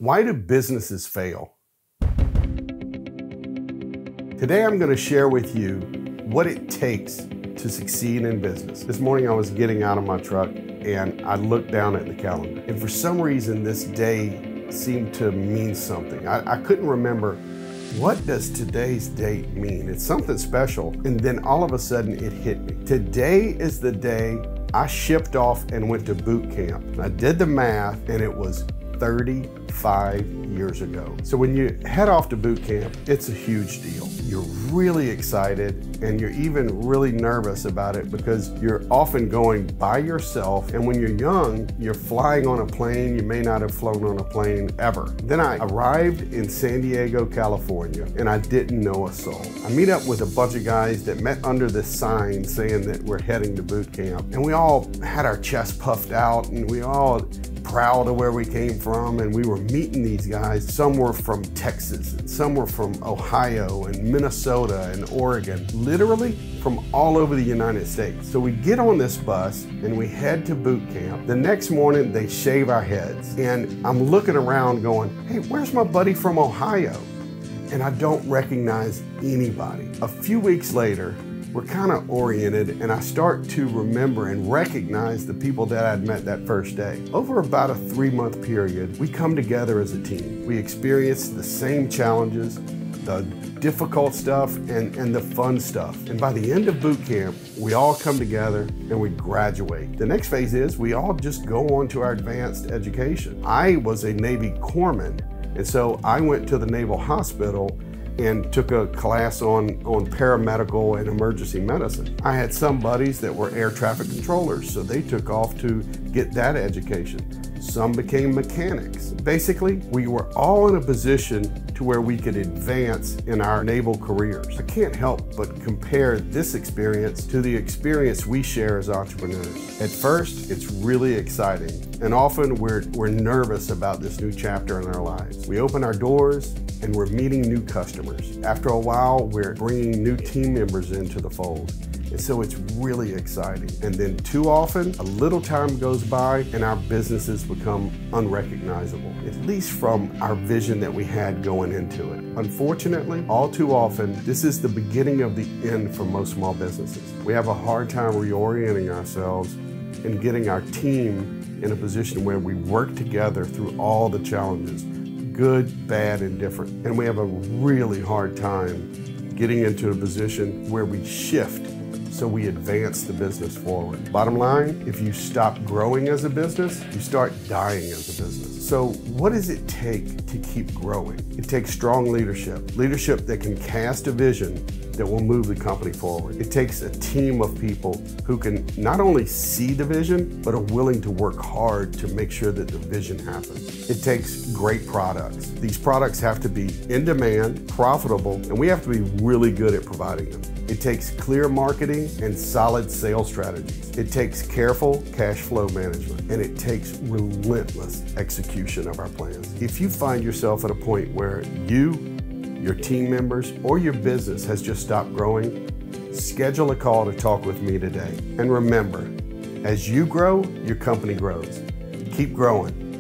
Why do businesses fail? Today I'm going to share with you what it takes to succeed in business. This morning I was getting out of my truck and I looked down at the calendar. And for some reason this day seemed to mean something. I couldn't remember, what does today's date mean? It's something special. And then all of a sudden it hit me. Today is the day I shipped off and went to boot camp. I did the math and it was 35 years ago. So when you head off to boot camp, it's a huge deal. You're really excited and you're even really nervous about it because you're often going by yourself. And when you're young, you're flying on a plane. You may not have flown on a plane ever. Then I arrived in San Diego, California, and I didn't know a soul. I meet up with a bunch of guys that met under this sign saying that we're heading to boot camp. And we all had our chest puffed out and we all proud of where we came from, and we were meeting these guys. Some were from Texas, and some were from Ohio and Minnesota and Oregon, literally from all over the United States. So we get on this bus and we head to boot camp. The next morning they shave our heads, and I'm looking around going, hey, where's my buddy from Ohio? And I don't recognize anybody. A few weeks later, we're kind of oriented and I start to remember and recognize the people that I'd met that first day. Over about a 3-month period, we come together as a team. We experience the same challenges, the difficult stuff and the fun stuff. And by the end of boot camp, we all come together and we graduate. The next phase is we all just go on to our advanced education. I was a Navy corpsman, and so I went to the Naval Hospital and took a class on paramedical and emergency medicine. I had some buddies that were air traffic controllers, so they took off to get that education. Some became mechanics. Basically, we were all in a position to where we could advance in our naval careers. I can't help but compare this experience to the experience we share as entrepreneurs. At first, it's really exciting, and often we're nervous about this new chapter in our lives. We open our doors and we're meeting new customers. After a while, we're bringing new team members into the fold. And so it's really exciting. And then too often, a little time goes by and our businesses become unrecognizable, at least from our vision that we had going into it. Unfortunately, all too often, this is the beginning of the end for most small businesses. We have a hard time reorienting ourselves and getting our team in a position where we work together through all the challenges, good, bad, and different. And we have a really hard time getting into a position where we shift so we advance the business forward. Bottom line, if you stop growing as a business, you start dying as a business. So what does it take to keep growing? It takes strong leadership, leadership that can cast a vision that will move the company forward. It takes a team of people who can not only see the vision, but are willing to work hard to make sure that the vision happens. It takes great products. These products have to be in demand, profitable, and we have to be really good at providing them. It takes clear marketing and solid sales strategies. It takes careful cash flow management, and it takes relentless execution of our plans. If you find yourself at a point where you, your team members, or your business has just stopped growing, schedule a call to talk with me today. And remember, as you grow, your company grows. Keep growing.